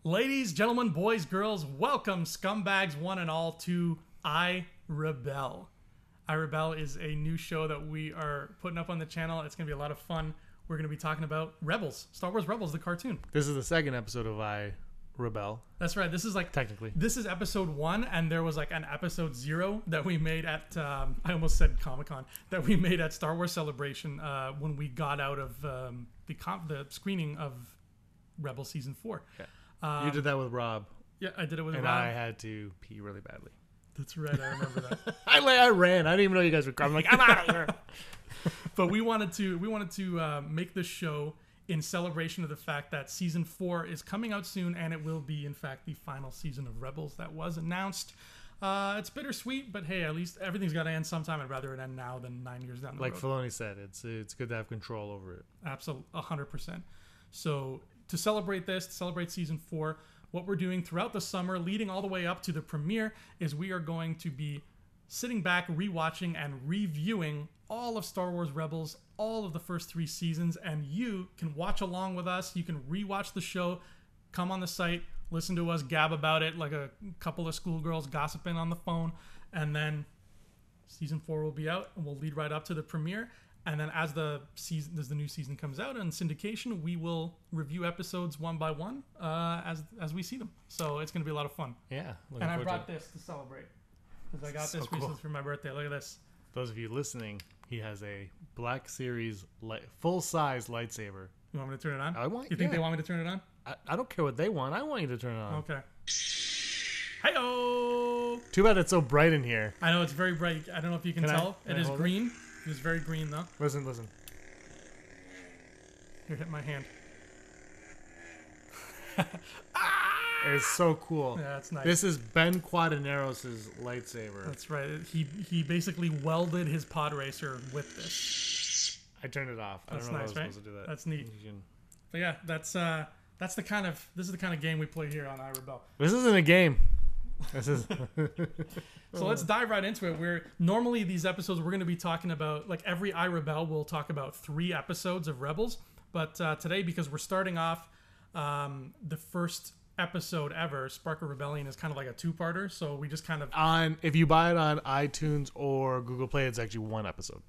Ladies, gentlemen, boys, girls, welcome, scumbags one and all, to I Rebel. I Rebel is a new show that we are putting up on the channel. It's going to be a lot of fun. We're going to be talking about Rebels, Star Wars Rebels, the cartoon. This is the second episode of I Rebel. That's right. This is like technically. This is episode 1, and there was like an episode 0 that we made at I almost said Comic-Con, that we made at Star Wars Celebration when we got out of the screening of Rebel season 4. Yeah. You did that with Rob. Yeah, I did it with and Rob. And I had to pee really badly. That's right. I remember that. I ran. I didn't even know you guys were. I'm like, I'm out of here. But we wanted to make this show in celebration of the fact that season 4 is coming out soon, and it will be, in fact, the final season of Rebels that was announced. It's bittersweet, but hey, at least everything's got to end sometime. I'd rather it end now than 9 years down the road. Like Filoni said, it's good to have control over it. Absolutely, 100%. So to celebrate this, to celebrate season 4, what we're doing throughout the summer, leading all the way up to the premiere, is we are going to be sitting back, rewatching, and reviewing all of Star Wars Rebels, all of the first 3 seasons, and you can watch along with us. You can rewatch the show, come on the site, listen to us gab about it like a couple of schoolgirls gossiping on the phone, and then season 4 will be out, and we'll lead right up to the premiere. And then as the new season comes out in syndication, we will review episodes one by one as we see them. So it's going to be a lot of fun. Yeah. And I brought this to celebrate because I got this recently for my birthday. Look at this. Those of you listening, he has a Black Series full-size lightsaber. You want me to turn it on? You think they want me to turn it on? I don't care what they want. I want you to turn it on. Okay. Hi-oh! Too bad it's so bright in here. I know, it's very bright. I don't know if you can tell. It is green. It is very green, though. Listen. Here, hit my hand. It's so cool. Yeah, it's nice. This is Ben Quadinaros' lightsaber. That's right. He basically welded his pod racer with this. I turned it off. That's I don't know nice, if I right? was supposed to do that. That's neat. But yeah, this is the kind of game we play here on iRebel. This isn't a game. This is. So let's dive right into it. Normally these episodes we're going to be talking about, like every iRebel we'll talk about 3 episodes of Rebels, but today, because we're starting off the first episode ever, Spark of Rebellion is kind of like a 2-parter, so we just kind of if you buy it on iTunes or Google Play, it's actually 1 episode.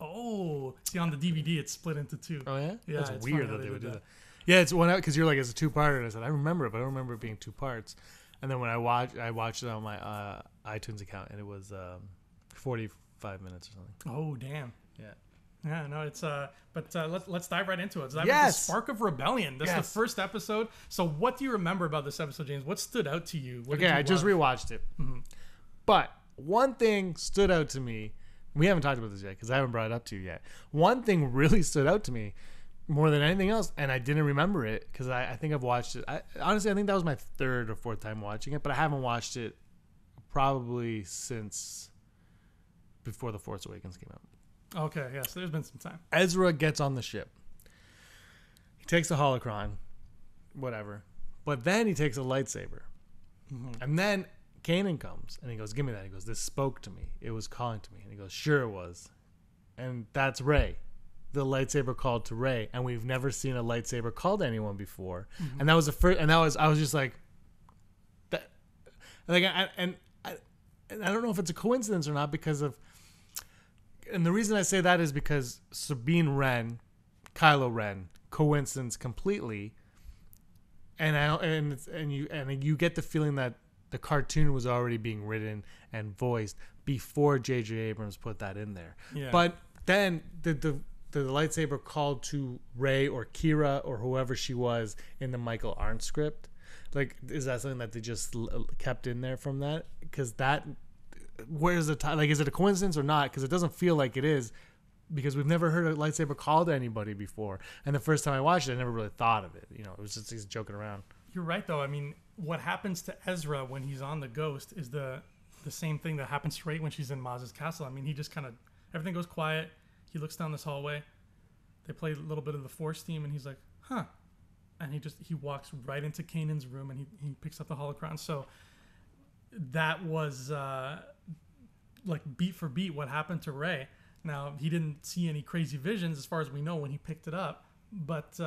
Oh, see, on the DVD it's split into 2. Oh yeah, yeah. That's weird that they would do that. Yeah, it's one out because you're like, it's a 2-parter, and I said I remember it, but I don't remember it being 2 parts. And then when I watched it on my iTunes account, and it was 45 minutes or something. Oh damn. Yeah. Yeah, no, it's but let's dive right into it. Yes. Spark of Rebellion. This is the first episode. So what do you remember about this episode, James? What stood out to you? Okay, I just rewatched it. Mm-hmm. But one thing stood out to me. We haven't talked about this yet because I haven't brought it up to you yet. One thing really stood out to me more than anything else, and I didn't remember it because I think I've watched it. Honestly, I think that was my 3rd or 4th time watching it, but I haven't watched it probably since before The Force Awakens came out. Okay, yeah, so there's been some time. Ezra gets on the ship. He takes the holocron, whatever, but then he takes a lightsaber. Mm-hmm. And then Kanan comes, and he goes, give me that. He goes, this spoke to me. It was calling to me. And he goes, sure it was. And that's Rey. The lightsaber called to Rey, and we've never seen a lightsaber called to anyone before. Mm-hmm. And that was the first. And I was just like, that. Like, and I don't know if it's a coincidence or not because of. And the reason I say that is because Sabine Wren, Kylo Ren, coincidence completely. And you get the feeling that the cartoon was already being written and voiced before J.J. Abrams put that in there. Yeah. But then the lightsaber called to Rey or Kira or whoever she was in the Michael Arndt script. Like, is that something that they just kept in there from that? Because that, where's the time? Like, is it a coincidence or not? Because it doesn't feel like it is, because we've never heard a lightsaber called to anybody before. And the first time I watched it, I never really thought of it. You know, it was just he's joking around. You're right, though. I mean, what happens to Ezra when he's on the Ghost is the same thing that happens to Rey when she's in Maz's castle. I mean, he just kind of, everything goes quiet. He looks down this hallway. They play a little bit of the Force theme, and he's like, huh. And he walks right into Kanan's room, and he picks up the holocron. So that was like beat for beat what happened to Rey. Now, he didn't see any crazy visions as far as we know when he picked it up, but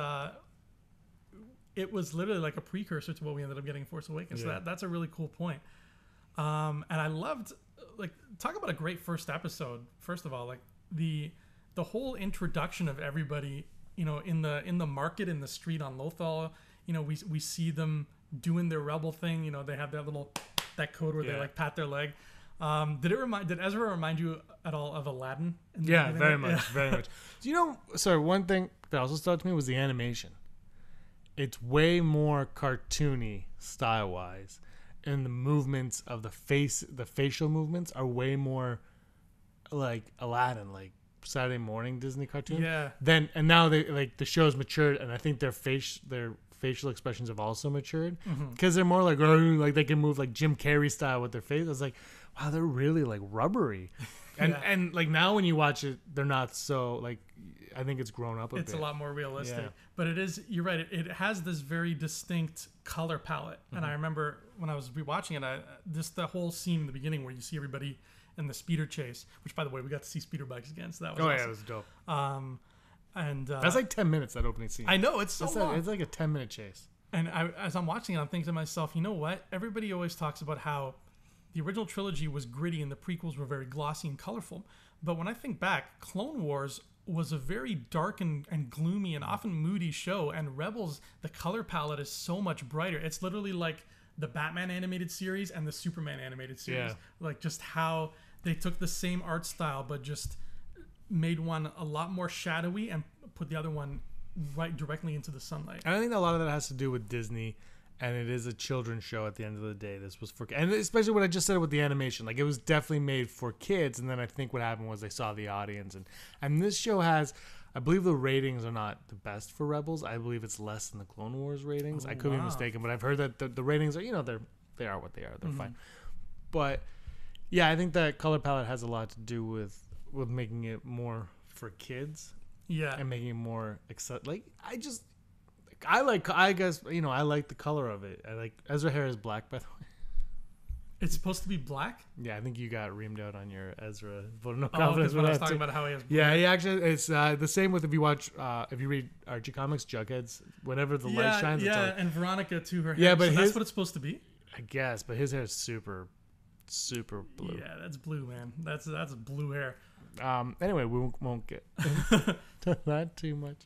it was literally like a precursor to what we ended up getting in Force Awakens. Yeah. So that's a really cool point. And I loved, like, talk about a great first episode. First of all, like the whole introduction of everybody, you know, in the market, in the street on Lothal. You know, we see them doing their rebel thing. You know, they have that code where they like pat their leg. Did Ezra remind you at all of Aladdin? Yeah, very much, very much. Do you know? Sorry, one thing that also stuck to me was the animation. It's way more cartoony style wise, and the movements of the facial movements are way more like Aladdin, like Saturday morning Disney cartoon. Yeah. And now they like the show's matured, and I think their facial expressions have also matured because they're more like they can move like Jim Carrey style with their face. I was like, wow, they're really like rubbery, and like now when you watch it, they're not so like. I think it's grown up a bit. It's a lot more realistic, Yeah. but it is. You're right. It has this very distinct color palette, and I remember when I was rewatching it, just the whole scene in the beginning where you see everybody in the speeder chase. Which, by the way, we got to see speeder bikes again, so that was awesome. Yeah, it was dope. And That's like 10 minutes, that opening scene. I know it's so long. It's like a 10-minute chase. And as I'm watching it, I'm thinking to myself, you know what? Everybody always talks about how the original trilogy was gritty and the prequels were very glossy and colorful. But when I think back, Clone Wars was a very dark and gloomy and often moody show. And Rebels, the color palette is so much brighter. It's literally like the Batman animated series and the Superman animated series. Yeah. Like just how they took the same art style, but just made one a lot more shadowy and put the other one right directly into the sunlight. And I think a lot of that has to do with Disney, and it is a children's show at the end of the day. This was for, and especially what I just said with the animation, like it was definitely made for kids. And then I think what happened was they saw the audience, and this show has, I believe the ratings are not the best for Rebels. I believe it's less than the Clone Wars ratings. I could be mistaken, but I've heard that the ratings are, you know, they are what they are. They're fine. But yeah, I think that color palette has a lot to do with making it more for kids. Yeah. And making it more like I guess, you know, I like the color of it. I like Ezra hair is black, by the way. It's supposed to be black? Yeah, I think you got reamed out on your Ezra vote no Oh, confidence. because when I was talking about how he has Yeah, he actually, it's the same with if you read Archie Comics, Jughead's, whenever the light shines. Yeah, it's like, and Veronica too, her hair. Yeah, but so that's what it's supposed to be? I guess, but his hair is super blue. Yeah, that's blue, man. That's blue hair. Anyway, we won't get to that too much.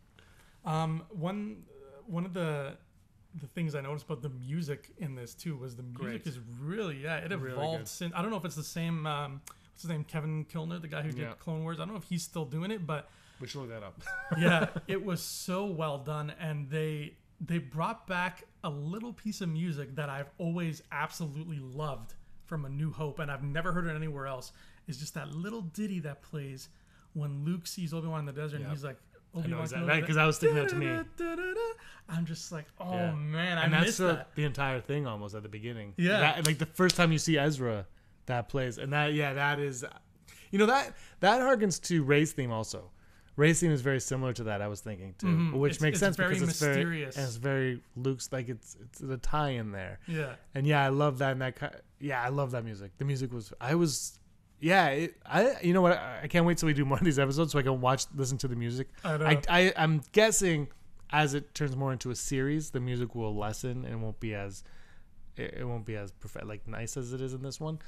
One of the things I noticed about the music in this too was the music is really it evolved good. since. I don't know if it's the same what's his name, Kevin Kilner, the guy who did Clone Wars. I don't know if he's still doing it, but We should look that up. yeah, it was so well done, and they brought back a little piece of music that I've always absolutely loved from A New Hope, and I've never heard it anywhere else. Is just that little ditty that plays when Luke sees Obi-Wan in the desert, and he's like, Obi-Wan, because I was thinking that to me. I'm just like, man, I that's missed that. the entire thing almost at the beginning. Yeah. Like the first time you see Ezra, that plays, and that is, you know, that harkens to Rey's theme also. Rey's theme is very similar to that. I was thinking too, which makes sense very because mysterious. it's very Luke's, like it's the tie in there. Yeah, and I love that. And I love that music. The music you know what? I can't wait till we do more of these episodes so I can listen to the music. I know. I'm guessing as it turns more into a series, the music will lessen and it won't be as nice as it is in this one.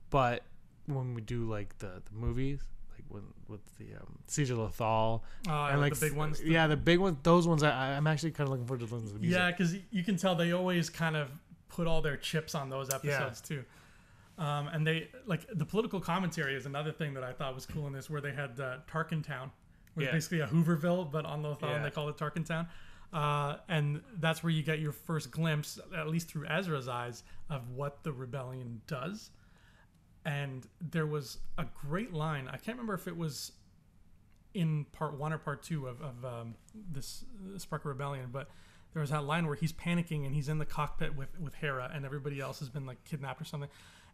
But when we do like the movies, like with the Siege of Lothal, and like the big ones. The big ones. Those ones I'm actually kind of looking forward to listening to the music. Yeah, because you can tell they always kind of put all their chips on those episodes too. And they like the political commentary is another thing that I thought was cool in this, where they had Tarkin Town, where it's basically a Hooverville, but on Lothal, and they call it Tarkin Town. And that's where you get your first glimpse, at least through Ezra's eyes, of what the rebellion does. And there was a great line. I can't remember if it was in part 1 or part 2 of this Spark of Rebellion, but there was that line where he's panicking and he's in the cockpit with Hera, and everybody else has been like kidnapped or something.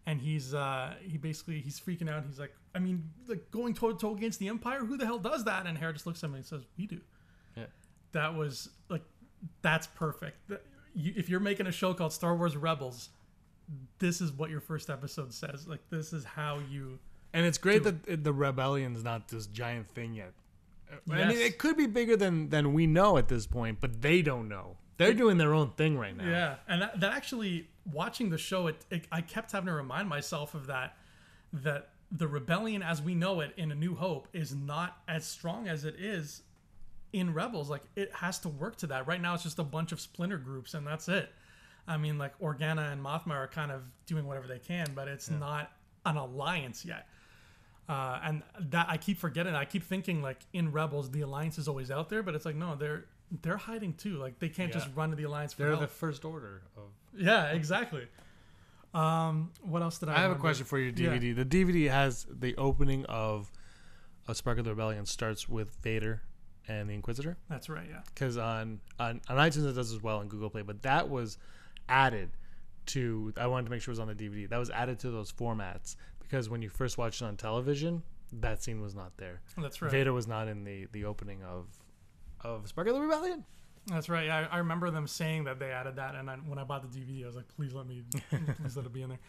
And he's freaking out. He's like, I mean, like going toe to toe against the Empire? Who the hell does that? And Hera just looks at him and says, we do. Yeah. That was like, that's perfect. If you're making a show called Star Wars Rebels, this is what your first episode says. Like, this is how you. And it's great that the rebellion's not this giant thing yet. Yes. I mean, it could be bigger than we know at this point, but they don't know. They're doing their own thing right now. Yeah, and that actually, watching the show, I kept having to remind myself of that the rebellion as we know it in A New Hope is not as strong as it is in Rebels. Like, it has to work to that. Right now, it's just a bunch of splinter groups, and that's it. I mean, like, Organa and Mothma are kind of doing whatever they can, but it's not an alliance yet. And that I keep forgetting. I keep thinking, like, in Rebels, the alliance is always out there, but it's like, no, they're hiding too. Like, they can't just run to the alliance for They're help. the first order of. Yeah, exactly. What else did I have a question for your DVD. Yeah. The DVD has the opening of Spark of the Rebellion starts with Vader and the Inquisitor. That's right, yeah. Because on iTunes it does as well, and Google Play, but that was added to. I wanted to make sure it was on the DVD. That was added to those formats because when you first watched it on television, that scene was not there. That's right. Vader was not in the opening of Spark of the Rebellion. That's right. Yeah, I remember them saying that they added that, and when I bought the DVD, I was like, please let it be in there.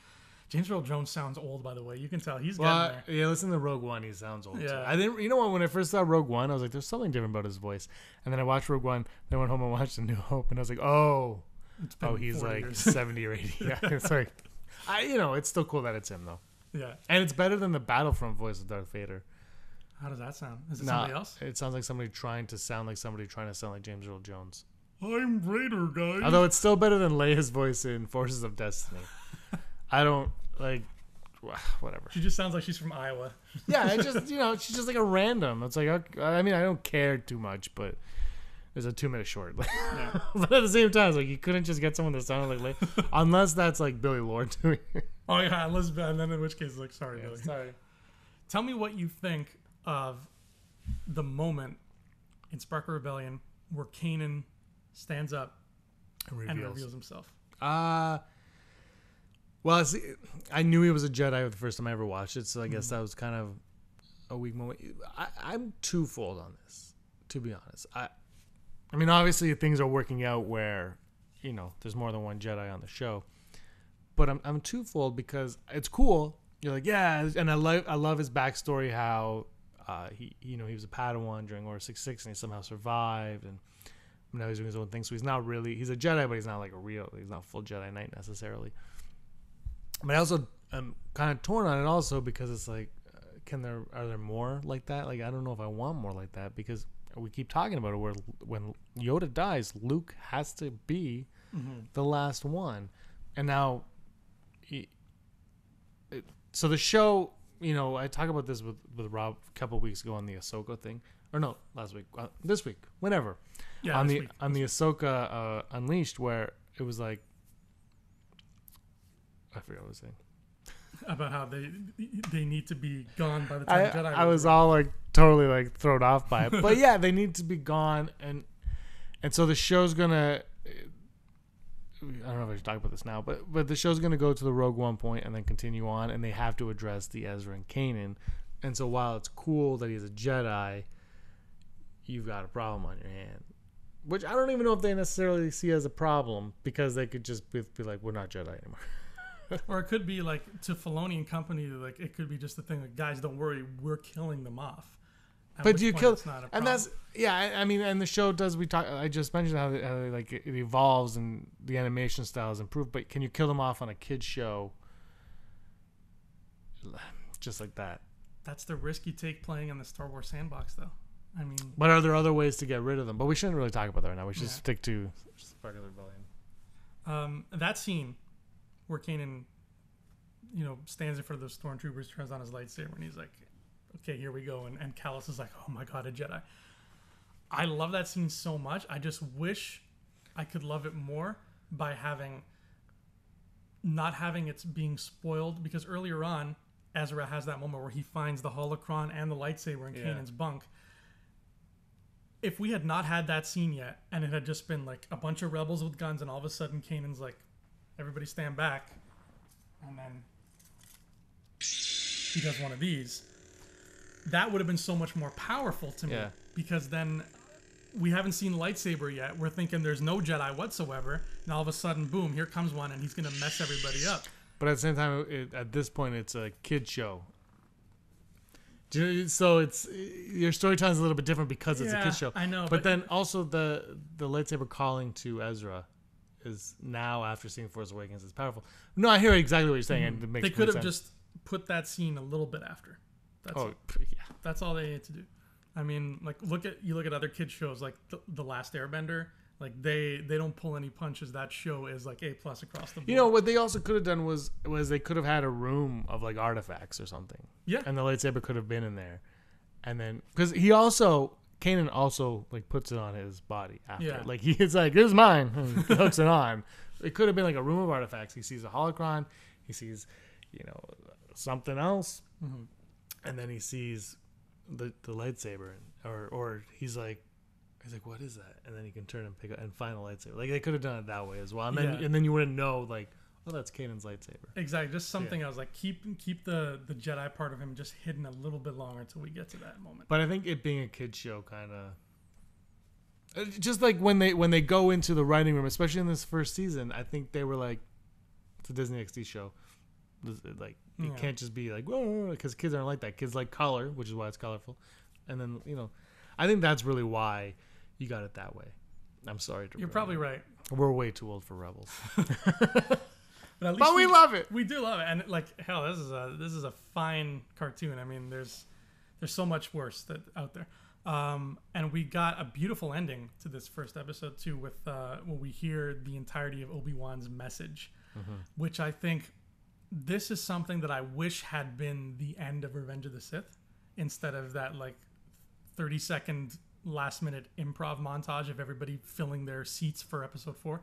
James Earl Jones sounds old, by the way. You can tell he's getting there. Yeah, listen to Rogue One. He sounds old. Yeah. Too. I didn't. You know what? When I first saw Rogue One, I was like, "There's something different about his voice." And then I watched Rogue One. Then I went home and watched A New Hope, and I was like, "Oh, he's like years. 70 or 80." Yeah, it's like, it's still cool that it's him though. Yeah, and it's better than the Battlefront voice of Darth Vader. How does that sound? Is it somebody else? It sounds like somebody trying to sound like James Earl Jones. I'm Vader, guys. Although it's still better than Leia's voice in Forces of Destiny. I don't like. Whatever. She just sounds like she's from Iowa. Yeah, it just she's just like a random. It's like, I mean, I don't care too much, but there's a 2-minute short. Yeah. But at the same time, it's like you couldn't just get someone that sounded like Leia, unless that's like Billy Lord doing it. Oh yeah, and then in which case, it's like, sorry, Yeah, Billy. sorry. Tell me what you think of the moment in Spark of Rebellion where Kanan stands up and reveals himself. Well, see, I knew he was a Jedi the first time I ever watched it, so I guess that was kind of a weak moment. I'm twofold on this, to be honest. I mean, obviously things are working out where, there's more than one Jedi on the show, but I'm twofold because it's cool. You're like, yeah, and I love his backstory, how he was a Padawan during Order 66 and he somehow survived, and now he's doing his own thing. So he's a Jedi, but he's not like he's not a full Jedi Knight necessarily. But I also am kind of torn on it also because it's like, are there more like that? Like, I don't know if I want more like that because we keep talking about it where when Yoda dies, Luke has to be the last one. And now, so the show, I talked about this with Rob a couple of weeks ago on the Ahsoka thing. Or no, last week. This week. Whenever. Yeah, on the Ahsoka Unleashed, where it was like, I forgot what I was saying. About how they need to be gone by the time Jedi. I was all like totally like thrown off by it, but yeah, they need to be gone, and so the show's gonna. I don't know if I should talk about this now, but the show's gonna go to the Rogue One point and then continue on, and they have to address the Ezra and Kanan, and so while it's cool that he's a Jedi, you've got a problem on your hand, which I don't even know if they necessarily see as a problem because they could just be like, we're not Jedi anymore. Or it could be like to Filoni and company, like it could be just the thing like, guys, don't worry, we're killing them off. But do you kill? And that's I mean, and the show does. I just mentioned how like it evolves and the animation style is improved. But can you kill them off on a kids show? Just like that. That's the risk you take playing in the Star Wars sandbox, though. I mean, but are there other ways to get rid of them? But we shouldn't really talk about that right now. We should stick to Spark of the Rebellion. That scene where Kanan, stands in front of the stormtroopers, turns on his lightsaber, and he's like, okay, here we go. And Callus is like, oh my God, a Jedi. I love that scene so much. I just wish I could love it more by not having it being spoiled, because earlier on, Ezra has that moment where he finds the holocron and the lightsaber in Kanan's bunk. If we had not had that scene yet, and it had just been like a bunch of rebels with guns, and all of a sudden Kanan's like, everybody stand back, and then he does one of these, that would have been so much more powerful to me, because then we haven't seen lightsaber yet. We're thinking there's no Jedi whatsoever, and all of a sudden, boom, here comes one, and he's going to mess everybody up. But at the same time, at this point, it's a kid show. So it's your storytelling is a little bit different because it's a kid show. I know, but then also the lightsaber calling to Ezra is now after seeing Force Awakens is powerful. No, I hear exactly what you're saying, and it makes they could have sense. just put that scene a little bit after. That's yeah. That's all they need to do. I mean, like look at other kids shows like the Last Airbender. Like they don't pull any punches. That show is like A+ across the board. You know what they also could have done was they could have had a room of like artifacts or something. Yeah. And the lightsaber could have been in there, and then because Kanan also like puts it on his body after. Yeah. Like he's like, "Here's mine," and he hooks it on. It could have been like a room of artifacts. He sees a holocron. He sees, something else, and then he sees the lightsaber, or he's like, what is that? And then he can turn and pick up and find a lightsaber. Like they could have done it that way as well, and then you wouldn't know like, oh, that's Kanan's lightsaber. Exactly, just something else. Like keep the Jedi part of him just hidden a little bit longer until we get to that moment. But I think it being a kid show kind of, just like when they go into the writing room, especially in this first season, I think they were like, it's a Disney XD show. Like it can't just be like, whoa, because kids aren't like that. Kids like color, which is why it's colorful, and then I think that's really why you got it that way. I'm sorry to. You're probably right. We're way too old for Rebels, but we love it. We do love it, and like hell, this is a fine cartoon. I mean, there's so much worse out there. And we got a beautiful ending to this first episode too, with when we hear the entirety of Obi-Wan's message, which I think this is something that I wish had been the end of Revenge of the Sith instead of that like 30-second last-minute improv montage of everybody filling their seats for episode 4.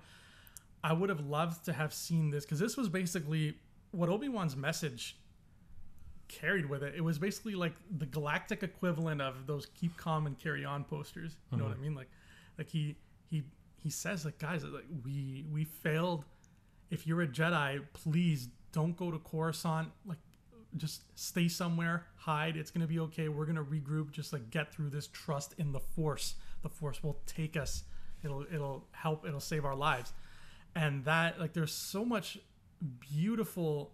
I would have loved to have seen this because this was basically what Obi-Wan's message carried with it. It was basically like the galactic equivalent of those "Keep Calm and Carry On" posters. You know what I mean? Like he says, like, guys, like we failed. If you're a Jedi, please don't go to Coruscant. Like, just stay somewhere, hide. It's gonna be okay. We're gonna regroup. Just like get through this. Trust in the Force. The Force will take us. It'll help. It'll save our lives. And that, like, there's so much beautiful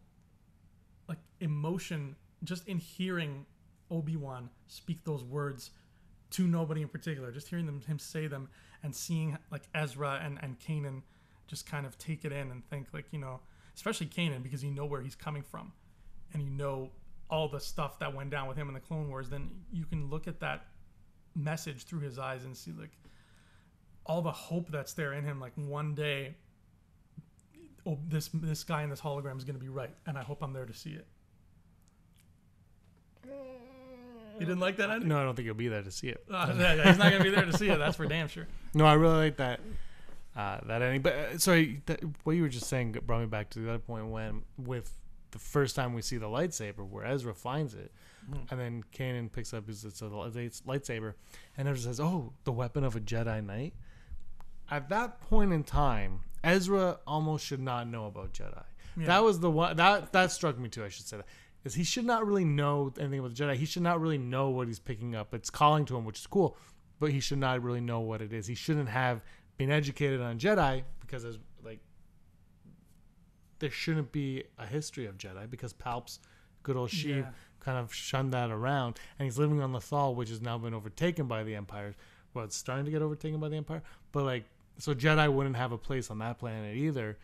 like emotion just in hearing Obi-Wan speak those words to nobody in particular, just hearing him say them and seeing like Ezra and Kanan just kind of take it in and think like, especially Kanan, because you know where he's coming from and you know all the stuff that went down with him in the Clone Wars, then you can look at that message through his eyes and see like all the hope that's there in him. Like one day, this guy in this hologram is going to be right, and I hope I'm there to see it. You didn't like that ending? No, I don't think you'll be there to see it. He's not going to be there to see it. That's for damn sure. No, I really like that ending. But sorry, what you were just saying brought me back to the other point when with the first time we see the lightsaber, where Ezra finds it, and then Kanan picks up his lightsaber, and Ezra says, "Oh, the weapon of a Jedi Knight." At that point in time, Ezra almost should not know about Jedi. Yeah. That was the one that struck me too. I should say that. Is he should not really know anything about the Jedi. He should not really know what he's picking up. It's calling to him, which is cool, but he should not really know what it is. He shouldn't have been educated on Jedi because there shouldn't be a history of Jedi because Palp's good old Sheev kind of shunned that around, and he's living on Lothal, which has now been overtaken by the Empire. Well, it's starting to get overtaken by the Empire, but like, so Jedi wouldn't have a place on that planet either.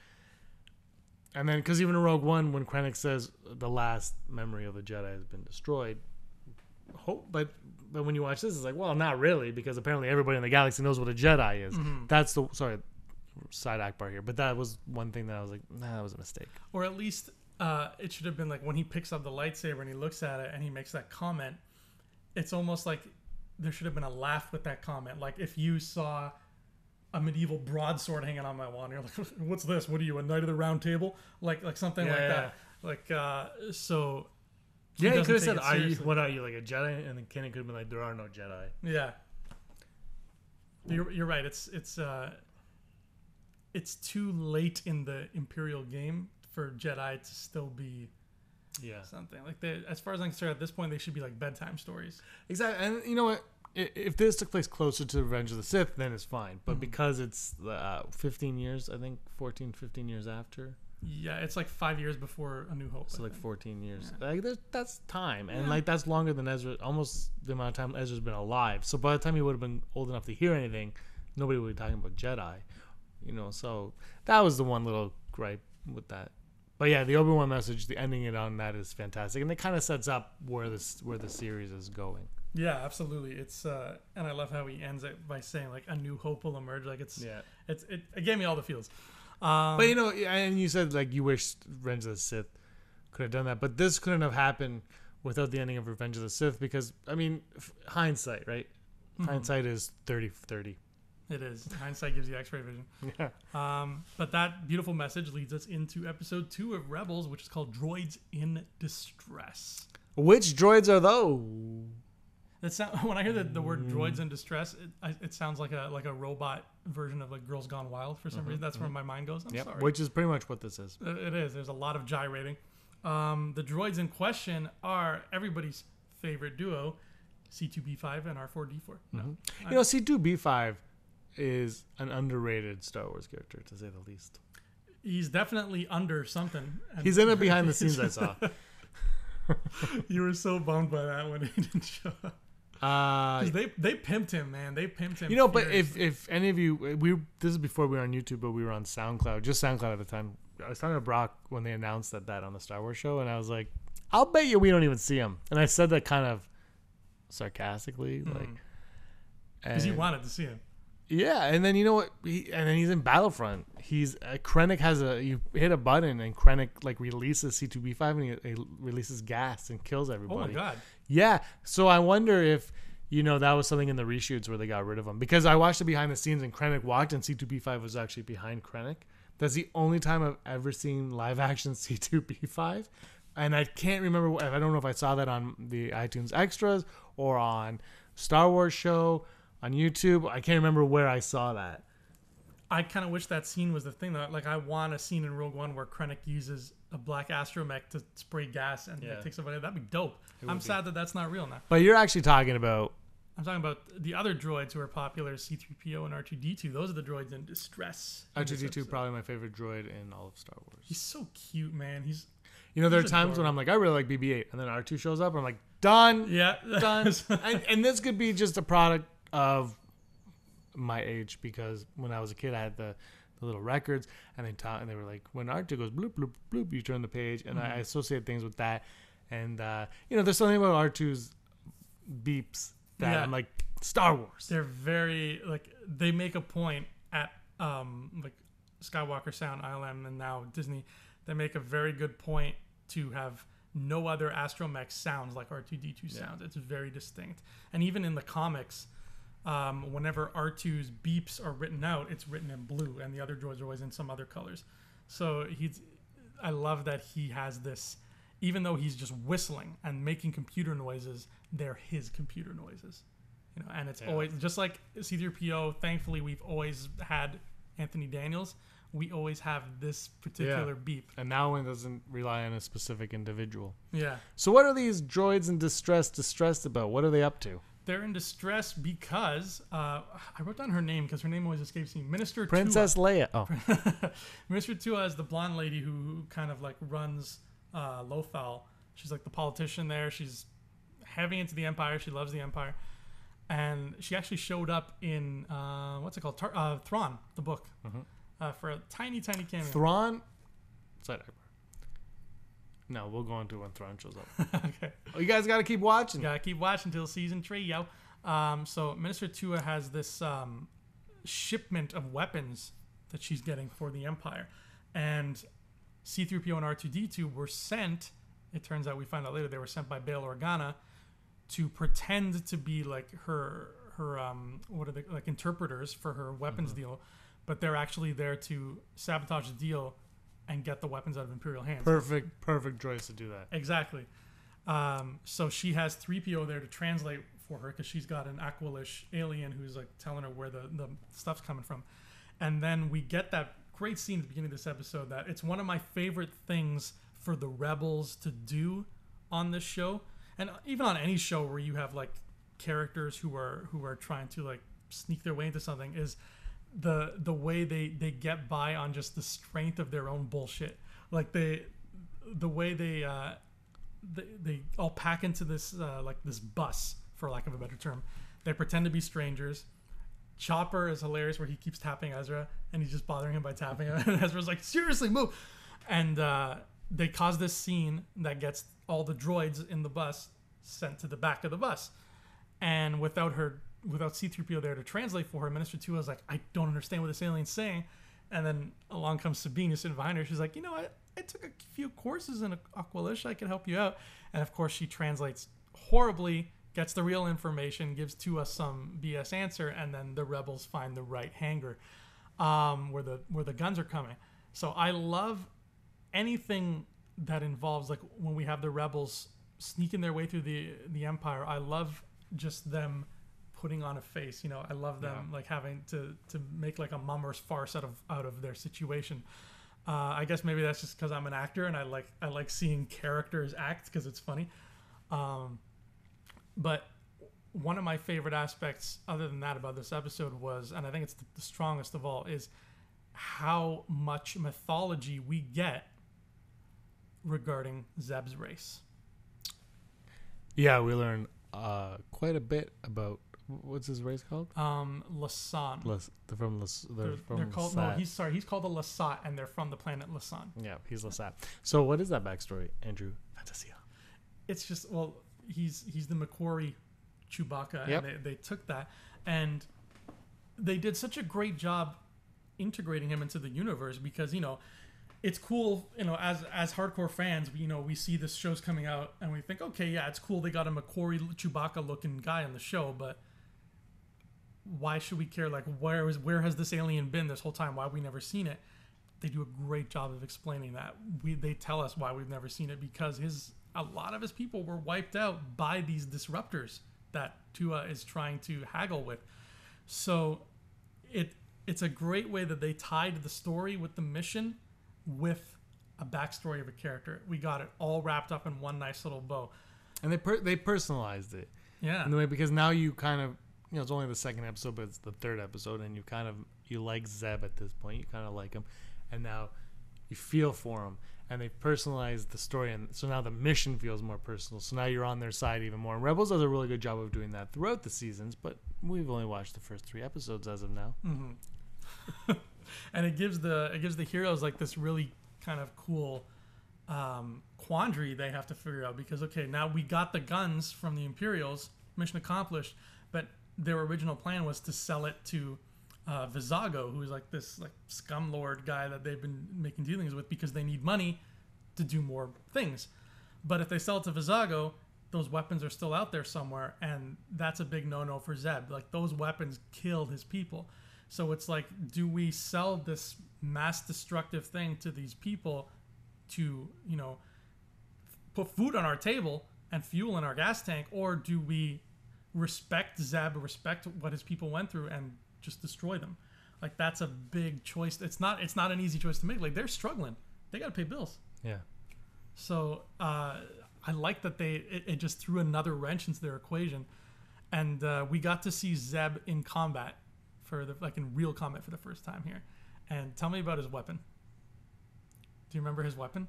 And then, because even in Rogue One, when Krennic says the last memory of the Jedi has been destroyed, but when you watch this, it's like, well, not really, because apparently everybody in the galaxy knows what a Jedi is. That's side Akbar here, but that was one thing that I was like, nah, that was a mistake. Or at least it should have been like when he picks up the lightsaber and he looks at it and he makes that comment, it's almost like there should have been a laugh with that comment. Like if you saw a medieval broadsword hanging on my wall and you're like, what's this? What are you, a Knight of the Round Table? Like something like that. Like, so... Yeah, he could have said, what are you, like a Jedi? And then Kanan could have been like, there are no Jedi. Yeah. You're right. It's too late in the Imperial game for Jedi to still be something. Like, as far as I'm concerned, at this point, they should be like bedtime stories. Exactly. And you know what? If this took place closer to Revenge of the Sith, then it's fine. But because it's 15 years, I think 14, 15 years after. Yeah, it's like 5 years before A New Hope. So I like think. 14 years. Yeah. Like that's time, and Yeah. like that's longer than Ezra. Almost the amount of time Ezra's been alive. So by the time he would have been old enough to hear anything, nobody would be talking about Jedi. So that was the one little gripe with that. But yeah, the Obi-Wan message, the ending it on that is fantastic, and it kind of sets up where the series is going. Yeah, absolutely. It's and I love how he ends it by saying like A New Hope will emerge. Like it gave me all the feels. But and you said like you wish Revenge of the Sith could have done that, but this couldn't have happened without the ending of Revenge of the Sith because I mean hindsight, right? Mm-hmm. Hindsight is 30/30. It is. Hindsight gives you X-ray vision. Yeah. But that beautiful message leads us into episode 2 of Rebels, which is called Droids in Distress. Which droids are those? That's not, when I hear the word droids in distress, it sounds like a robot version of like Girls Gone Wild for some reason. That's where my mind goes. I'm sorry. Which is pretty much what this is. It is. There's a lot of gyrating. The droids in question are everybody's favorite duo, C2B5 and R4D4. No, C2B5 is an underrated Star Wars character, to say the least. He's definitely under something. He's in it behind the scenes I saw. You were so bummed by that when he didn't show up. They pimped him, man. They pimped him. But if any of you, this is before we were on YouTube, but we were on SoundCloud, just SoundCloud at the time. I was talking to Brock when they announced that on the Star Wars show, and I was like, I'll bet you we don't even see him. And I said that kind of sarcastically, because you wanted to see him. Yeah, and then you know what? And then he's in Battlefront. Krennic you hit a button and Krennic like releases C2B5 and he releases gas and kills everybody. Oh my god. Yeah. So I wonder if that was something in the reshoots where they got rid of him, because I watched the behind the scenes and Krennic walked and C2B5 was actually behind Krennic. That's the only time I've ever seen live action C2B5, and I can't remember. I don't know if I saw that on the iTunes extras or on Star Wars show. On YouTube, I can't remember where I saw that. I kind of wish that scene was the thing. Though. Like, I want a scene in Rogue One where Krennic uses a black astromech to spray gas and it takes somebody. That'd be dope. I'm sad that that's not real now. But you're actually talking about... I'm talking about the other droids who are popular, C-3PO and R2-D2. Those are the droids in distress. R2-D2 probably my favorite droid in all of Star Wars. He's so cute, man. There are times when I'm like, I really like BB-8, and then R2 shows up, and I'm like, done. Yeah. Done. and this could be just a product of my age, because when I was a kid I had the little records, and they were like, when R2 goes bloop bloop bloop, you turn the page, and I associate things with that, and there's something about R2's beeps that I'm like, Star Wars. They're very they make a point at like Skywalker Sound, ILM, and now Disney. They make a very good point to have no other astromech sounds like R2-D2 sounds. It's very distinct, and even in the comics, whenever R2's beeps are written out, it's written in blue, and the other droids are always in some other colors. So I love that he has this, even though he's just whistling and making computer noises, they're his computer noises. And it's always just like C-3PO. Thankfully, we've always had Anthony Daniels. We always have this particular beep. And now it doesn't rely on a specific individual. Yeah. So what are these droids in distressed about? What are they up to? They're in distress because I wrote down her name because her name always escapes me. Minister Princess Tua. Leia. Oh. Minister Tua is the blonde lady who kind of like runs Lothal. She's like the politician there. She's heavy into the Empire. She loves the Empire. And she actually showed up in, what's it called? Thrawn, the book, for a tiny, tiny cameo. Thrawn? Sidebar. No, we'll go into when Thrawn shows up. Okay. You guys got to keep watching. Got to keep watching until season 3, yo. So Minister Tua has this shipment of weapons that she's getting for the Empire. And C-3PO and R2-D2 were sent, it turns out, we find out later, they were sent by Bail Organa to pretend to be like her what are they, like interpreters for her weapons deal, but they're actually there to sabotage the deal and get the weapons out of Imperial hands. Perfect choice to do that. Exactly. So she has 3PO there to translate for her because she's got an Aqualish alien who's like telling her where the stuff's coming from. And then we get that great scene at the beginning of this episode that it's one of my favorite things for the Rebels to do on this show. And even on any show where you have like characters who are trying to like sneak their way into something is the way they get by on just the strength of their own bullshit. Like the way they all pack into this like this bus, for lack of a better term. They pretend to be strangers. Chopper is hilarious, where he keeps tapping Ezra, and he's just bothering him by tapping him. And Ezra's like, seriously, move. And they cause this scene that gets all the droids in the bus sent to the back of the bus. And without C-3PO there to translate for her, Minister Tua is like, I don't understand what this alien's saying. And then along comes Sabine, who's sitting behind her. She's like, I took a few courses in Aqualish. I can help you out. And of course, she translates horribly, gets the real information, gives Tua some BS answer, and then the rebels find the right hangar where the guns are coming. So I love anything that involves, like, when we have the rebels sneaking their way through the Empire. I love just them putting on a face. I love them like having to make like a mummer's farce out of their situation. I guess maybe that's just because I'm an actor and I like seeing characters act because it's funny. But one of my favorite aspects, other than that, about this episode was, and I think it's the strongest of all, is how much mythology we get regarding Zeb's race. Yeah, we learn quite a bit about what's his race called? Lasan. They're called Lasat. No, he's called a Lasat, and they're from the planet Lasan. Yeah, he's Lasat. So what is that backstory, Andrew? Fantasia. It's just, well, he's the Macquarie Chewbacca, Yep. and they took that, and they did such a great job integrating him into the universe because it's cool, as hardcore fans, we see this show's coming out and we think, okay, yeah, it's cool they got a Macquarie Chewbacca looking guy on the show, but why should we care? Like, where has this alien been this whole time? Why have we never seen it? They do a great job of explaining that. They tell us why we've never seen it, because a lot of his people were wiped out by these disruptors that Tua is trying to haggle with. So it's a great way that they tied the story with the mission with a backstory of a character. We got it all wrapped up in one nice little bow. And they personalized it. Yeah. In the way, because now you kind of, it's only the second episode, but it's the third episode, and you like Zeb at this point. You kind of like him, and now you feel for him. And they personalized the story, and so now the mission feels more personal. So now you're on their side even more. And Rebels does a really good job of doing that throughout the seasons, but we've only watched the first 3 episodes as of now. Mm-hmm. And it gives the heroes like this really kind of cool quandary they have to figure out, because okay, now we got the guns from the Imperials, mission accomplished, but their original plan was to sell it to Vizago, who's like this like scum lord guy that they've been making dealings with because they need money to do more things. But if they sell it to Vizago, those weapons are still out there somewhere, and that's a big no-no for Zeb. Like, those weapons killed his people. So it's like, do we sell this mass destructive thing to these people to, put food on our table and fuel in our gas tank, or do we respect Zeb, respect what his people went through, and just destroy them? Like, that's a big choice. It's not an easy choice to make. Like, they're struggling. They got to pay bills. Yeah. So I like that it just threw another wrench into their equation, and we got to see Zeb in combat in real combat for the first time here. And tell me about his weapon. Do you remember his weapon?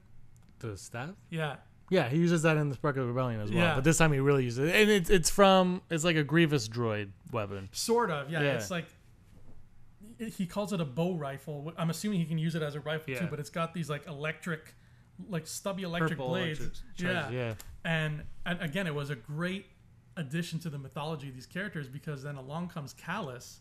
The staff? Yeah. Yeah, he uses that in the Spark of Rebellion as well. Yeah. But this time he really uses it. And it's like a Grievous droid weapon. Sort of, yeah. It's like, he calls it a bow rifle. I'm assuming he can use it as a rifle too, but it's got these like electric, like stubby electric Purple blades. yeah. And again, it was a great addition to the mythology of these characters, because then along comes Callus,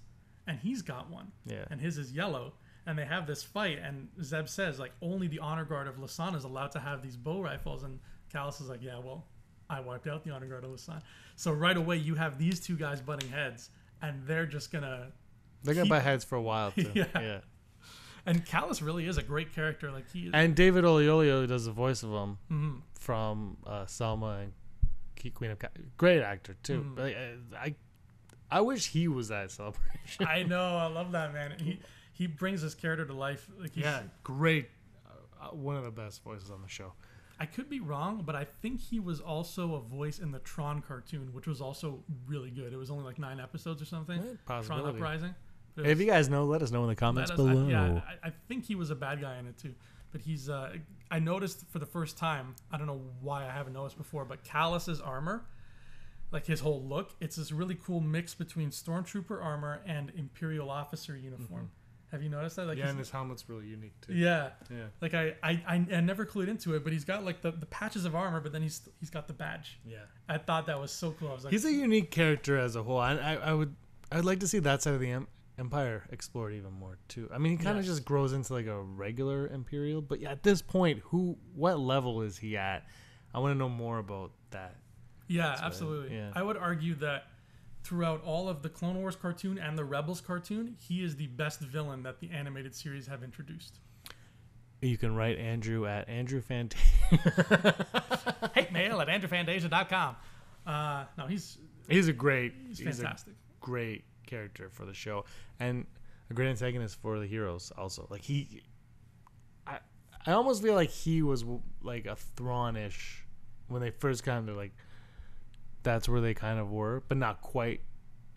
and he's got one. Yeah. And his is yellow. And they have this fight, and Zeb says, like, only the honor guard of Lasan is allowed to have these bow rifles. And Callus is like, yeah, well, I wiped out the honor guard of Lasan. So right away, you have these two guys butting heads, and they're just going to... They're going to butt heads for a while, too. Yeah. And Callus really is a great character. Like, he is... And David Oyelowo does the voice of him from Selma and Queen of... Great actor, too. But I wish he was at Celebration. I know. I love that, man. He brings his character to life. Like, great. One of the best voices on the show. I could be wrong, but I think he was also a voice in the Tron cartoon, which was also really good. It was only like 9 episodes or something. Tron Uprising. If you guys know, let us know in the comments below. I think he was a bad guy in it too. but he's I noticed for the first time, I don't know why I haven't noticed before, but Callus's armor, like his whole look, it's this really cool mix between stormtrooper armor and Imperial officer uniform. Have you noticed that? Like, yeah, and his helmet's really unique too. Yeah. Yeah. Like I never clued into it, but he's got like the patches of armor, but then he's got the badge. Yeah. I thought that was so cool. I was like, he's a unique character as a whole. I'd like to see that side of the Empire explored even more too. I mean, he kind of just grows into like a regular Imperial, but yeah, at this point, what level is he at? I want to know more about that. Yeah, absolutely. I would argue that throughout all of the Clone Wars cartoon and the Rebels cartoon, he is the best villain that the animated series have introduced. You can write Andrew at AndrewFantasia. Hate mail at AndrewFantasia.com. No, he's fantastic. Great character for the show, and a great antagonist for the heroes also. Like I almost feel like he was like a Thrawn-ish when they first kind of like, that's where they kind of were, but not quite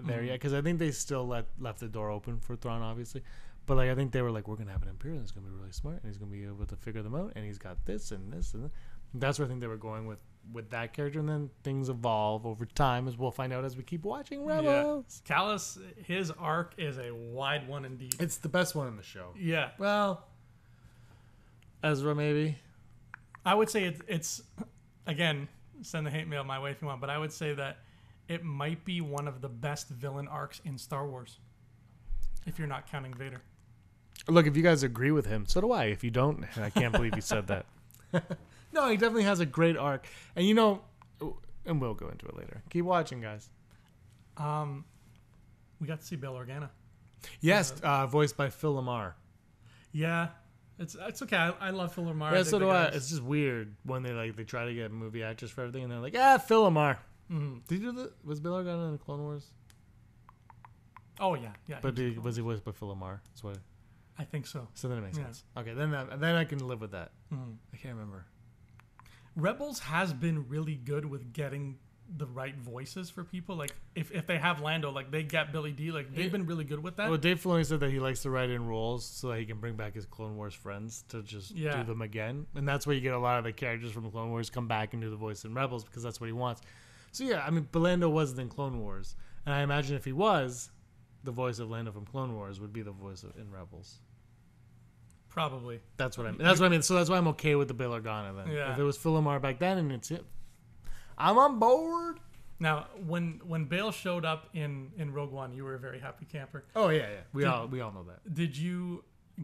there yet, because I think they still left the door open for Thrawn, obviously. But like I think they were like, we're gonna have an Imperial that's gonna be really smart, and he's gonna be able to figure them out, and he's got this and this and that. That's where I think they were going with that character, and then things evolve over time, as we'll find out as we keep watching Rebels. Yeah. Callus, his arc is a wide one indeed. It's the best one in the show. Yeah. Well, Ezra maybe. I would say it's again, send the hate mail my way if you want, but I would say that it might be one of the best villain arcs in Star Wars, if you're not counting Vader. Look, if you guys agree with him, so do I. If you don't, I can't believe you said that. No, he definitely has a great arc. And and we'll go into it later. Keep watching, guys. We got to see Bail Organa. Yes, voiced by Phil Lamar. Yeah. It's okay. I love Phil Lamar. Yeah, so do I. It's just weird when they try to get movie actors for everything, and they're like, Phil Lamar. Mm-hmm. Did you do was Bail Organa in the Clone Wars? Oh yeah. But was he voiced by Phil Lamar? That's what. I think so. So then it makes sense. Okay, then I can live with that. Mm-hmm. I can't remember. Rebels has been really good with getting the right voices for people. Like if they have Lando, like they get Billy D. Like they've been really good with that. Well, Dave Filoni said that he likes to write in roles so that he can bring back his Clone Wars friends to just do them again, and that's where you get a lot of the characters from Clone Wars come back and do the voice in Rebels because that's what he wants. So yeah, I mean, but Lando wasn't in Clone Wars, and I imagine if he was, the voice of Lando from Clone Wars would be the voice in Rebels. Probably. That's what I mean. So that's why I'm okay with the Bail Organa then. Yeah. If it was Phil Lamar back then, and it's it, I'm on board. Now, when Bail showed up in Rogue One, you were a very happy camper. Oh yeah. We all know that. Did you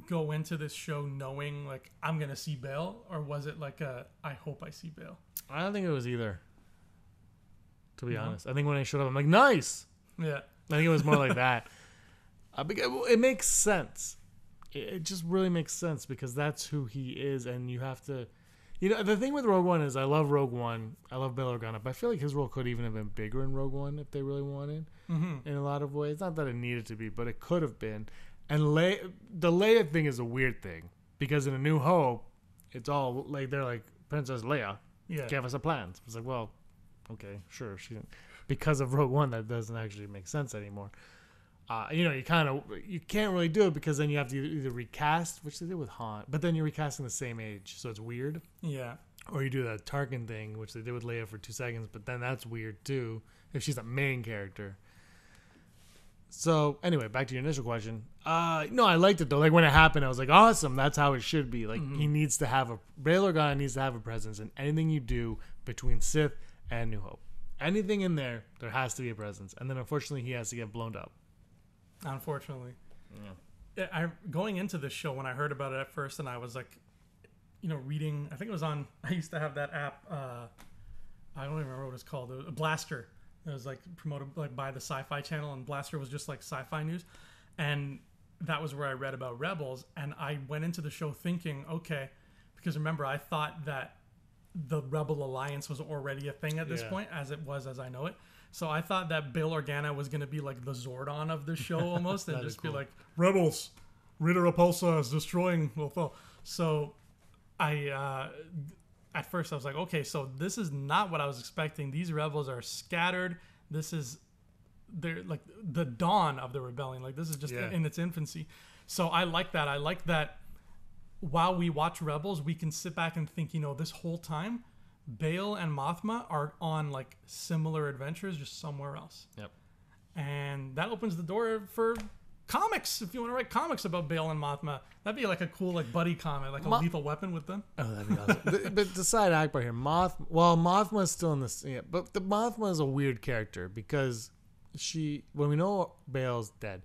go into this show knowing like I'm gonna see Bail, or was it like I hope I see Bail? I don't think it was either. To be honest, I think when I showed up, I'm like, nice. Yeah. I think it was more like that. Because it makes sense. It just really makes sense because that's who he is, and you have to. The thing with Rogue One is I love Rogue One. I love Bail Organa, but I feel like his role could even have been bigger in Rogue One if they really wanted. In a lot of ways. Not that it needed to be, but it could have been. And the Leia thing is a weird thing because in A New Hope, it's all like they're like Princess Leia gave us a plan. It's like, well, okay, sure. Because of Rogue One, that doesn't actually make sense anymore. You can't really do it because then you have to either recast, which they did with Han, but then you're recasting the same age, so it's weird. Yeah. Or you do that Tarkin thing, which they did with Leia for 2 seconds, but then that's weird too if she's a main character. So anyway, back to your initial question. No, I liked it though. Like when it happened, I was like, awesome. That's how it should be. Like he needs to have Bail Organa needs to have a presence in anything you do between Sith and New Hope. Anything in there has to be a presence, and then unfortunately he has to get blown up. Unfortunately. Yeah. Going into this show, when I heard about it at first, and I was like, reading, I think it was on, I used to have that app, I don't even remember what it's called, a Blaster. It was like promoted like by the Sci-Fi Channel, and Blaster was just like sci-fi news. And that was where I read about Rebels, and I went into the show thinking, okay, because remember, I thought that the Rebel Alliance was already a thing at this point, as I know it. So I thought that Bail Organa was going to be like the Zordon of the show almost, and just cool. Be like, Rebels, Rita Repulsa is destroying Lothal. So at first I was like, okay, so this is not what I was expecting. These rebels are scattered. They're like the dawn of the rebellion. Like this is just in its infancy. So I like that. I like that while we watch Rebels, we can sit back and think, this whole time, Bail and Mothma are on like similar adventures, just somewhere else. Yep. And that opens the door for comics. If you want to write comics about Bail and Mothma, that'd be like a cool like buddy comic, like a Lethal Weapon with them. Oh, that'd be awesome. But the side Akbar here, Mothma is still in this. Yeah, but the Mothma is a weird character because when we know Bail's dead,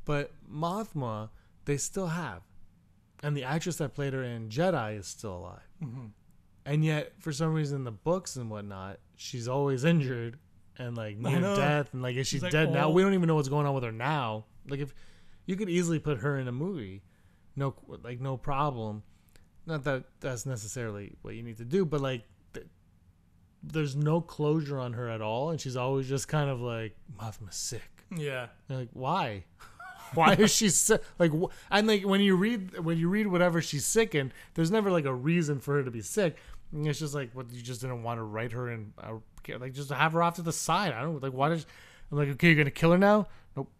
but Mothma they still have, and the actress that played her in Jedi is still alive. Mm-hmm. And yet, for some reason, the books and whatnot, she's always injured and like near death, and like is she dead now? We don't even know what's going on with her now. Like if you could easily put her in a movie, no problem. Not that that's necessarily what you need to do, but like there's no closure on her at all, and she's always just kind of like Mothma's sick. Yeah, you're like why? Why is she sick? Like, and like when you read whatever she's sick in, there's never like a reason for her to be sick. And it's just like, what, you just didn't want to write her in, like just have her off to the side. I don't like why did I'm like, okay, you're gonna kill her now? Nope.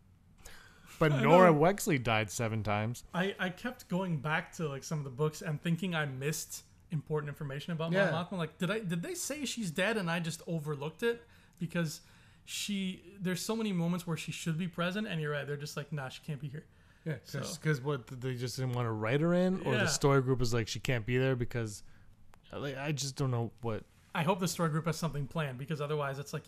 But Nora Wexley died 7 times. I kept going back to like some of the books and thinking I missed important information about Mothma. Like, did they say she's dead and I just overlooked it? Because there's so many moments where she should be present, and you're right, they're just like, nah, she can't be here. Yeah, because what, they just didn't want to write her in, or the story group is like, she can't be there because, like, I just don't know what. I hope the story group has something planned, because otherwise it's like,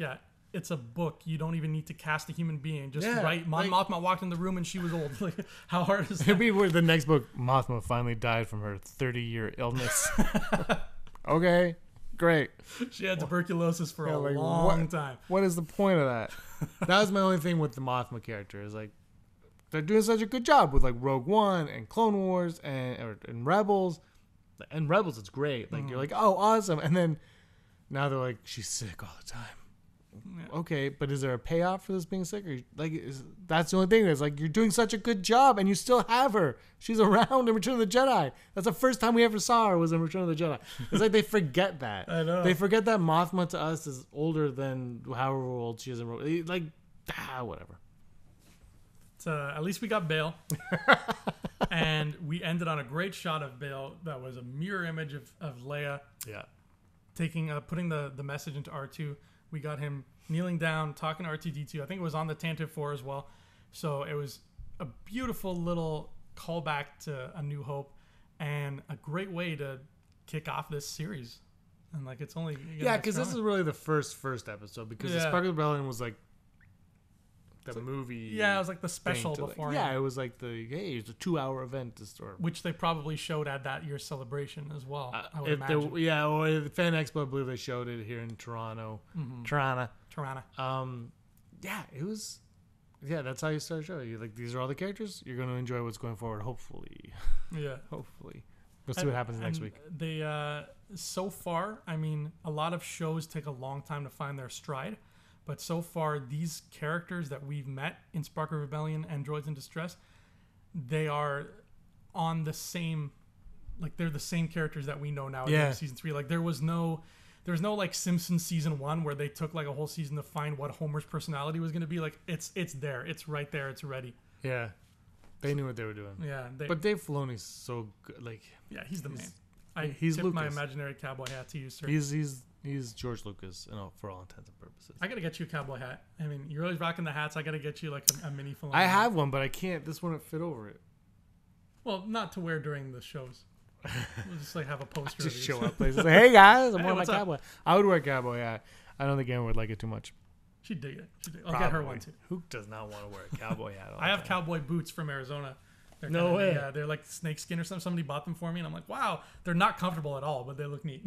it's a book. You don't even need to cast a human being. Just write, Mothma walked in the room and she was old. Like, how hard is that? It'd be where the next book, Mothma finally died from her 30-year illness. Okay. Great. She had tuberculosis for a long time. What is the point of that? That was my only thing with the Mothma character. Is like they're doing such a good job with like Rogue One and Clone Wars and Rebels. And Rebels, it's great. Like you're like, oh, awesome. And then now they're like, she's sick all the time. Yeah. Okay, but is there a payoff for this being sick? Or that's the only thing. Is like, you're doing such a good job and you still have her. She's around in Return of the Jedi. That's the first time we ever saw her was in Return of the Jedi. It's like they forget that. I know. They forget that Mothma to us is older than however old she is in Rogue. Like, whatever. At least we got Bail. And we ended on a great shot of Bail that was a mirror image of Leia. Yeah. Putting the message into R2. We got him kneeling down, talking to R2-D2. I think it was on the Tantive 4 as well. So it was a beautiful little callback to A New Hope and a great way to kick off this series. And like, it's only... Yeah, because this is really the first episode, because the Sparkle Rebellion was like the movie. Yeah, it was like the special before. It was like it's a 2-hour event to start. Which they probably showed at that year's celebration as well. I would imagine. Or the Fan Expo, I believe they showed it here in Toronto. Mm-hmm. Toronto. Yeah, it was. Yeah, that's how you start a show. You're like, these are all the characters. You're going to enjoy what's going forward. Hopefully. Yeah. Hopefully. We'll see what happens next week. They so far, I mean, a lot of shows take a long time to find their stride. But so far, these characters that we've met in Spark of Rebellion and Droids in Distress, they are on the same, like they're the same characters that we know now in season 3. Like there was no like Simpsons season 1 where they took like a whole season to find what Homer's personality was going to be. Like it's there, it's right there, it's ready. Yeah, they knew what they were doing. Yeah, but Dave Filoni's so good. Like he's the man. He's tip my imaginary cowboy hat to you, sir. He's George Lucas, for all intents and purposes. I gotta get you a cowboy hat. I mean, you're always rocking the hats. I gotta get you like a mini Filoni. I have one, but I can't. This wouldn't fit over it. Well, not to wear during the shows. We'll just like have a poster. Just show up places. Like, hey guys, I'm wearing my cowboy. I would wear a cowboy hat. I don't think anyone would like it too much. She'd dig it. I'll get her one too. Who does not want to wear a cowboy hat? I have cowboy boots from Arizona. No way. Yeah, they're like snakeskin or something. Somebody bought them for me, and I'm like, wow, they're not comfortable at all, but they look neat.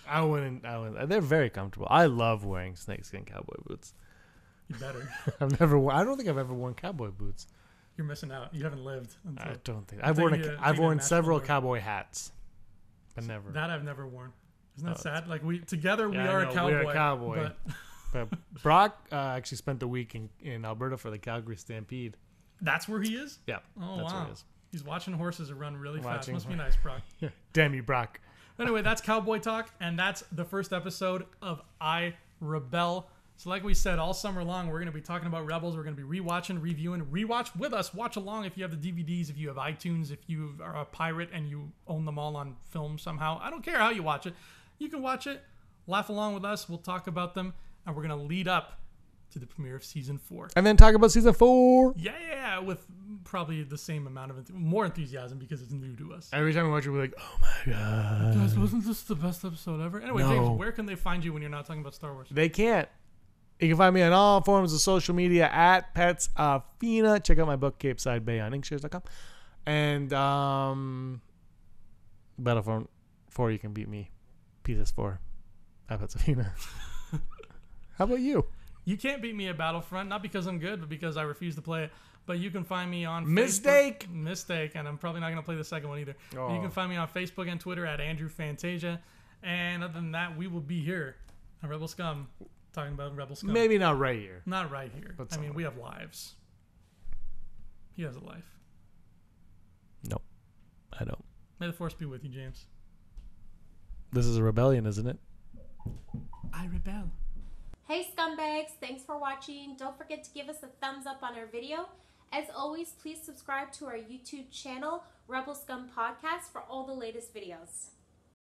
I wouldn't. They're very comfortable. I love wearing snakeskin cowboy boots. You better. I don't think I've ever worn cowboy boots. You're missing out. You haven't lived. I don't think I've worn several cowboy hats, but never. That I've never worn. Isn't that sad? Like we are a cowboy. We're a cowboy. But Brock actually spent the week in Alberta for the Calgary Stampede. That's where he is? Yeah. Oh, that's wow. where he is. He's watching horses run really fast. Must be nice, Brock. Damn you, Brock. Anyway, that's Cowboy Talk, and that's the first episode of I Rebel. So like we said, all summer long, we're going to be talking about Rebels. We're going to be rewatching, reviewing, rewatch with us. Watch along if you have the DVDs, if you have iTunes, if you are a pirate and you own them all on film somehow. I don't care how you watch it. You can watch it, laugh along with us. We'll talk about them, and we're going to lead up to the premiere of Season 4. And then talk about Season 4. Yeah, with probably the same amount of more enthusiasm because it's new to us. Every time we watch it, we're like, oh my God. Guys, wasn't this the best episode ever? Anyway, No. James, where can they find you when you're not talking about Star Wars? They can't. You can find me on all forms of social media at Pets of Fina. Check out my book, Cape Side Bay, on inkshares.com. And Battlefront 4, you can beat me. PS4 at Pets of Fina. How about you? You can't beat me at Battlefront, not because I'm good, but because I refuse to play it. But you can find me on Mistake! Mistake, and I'm probably not going to play the second one either. Oh. You can find me on Facebook and Twitter at Andrew Fantasia. And other than that, we will be here on Rebel Scum, talking about Rebel Scum. Maybe not right here. Not right here. But I mean, somewhere. we have lives. He has a life. No, I don't. May the Force be with you, James. This is a rebellion, isn't it? I rebel. Hey scumbags, thanks for watching. Don't forget to give us a thumbs up on our video. As always, please subscribe to our YouTube channel, Rebel Scum Podcast, for all the latest videos.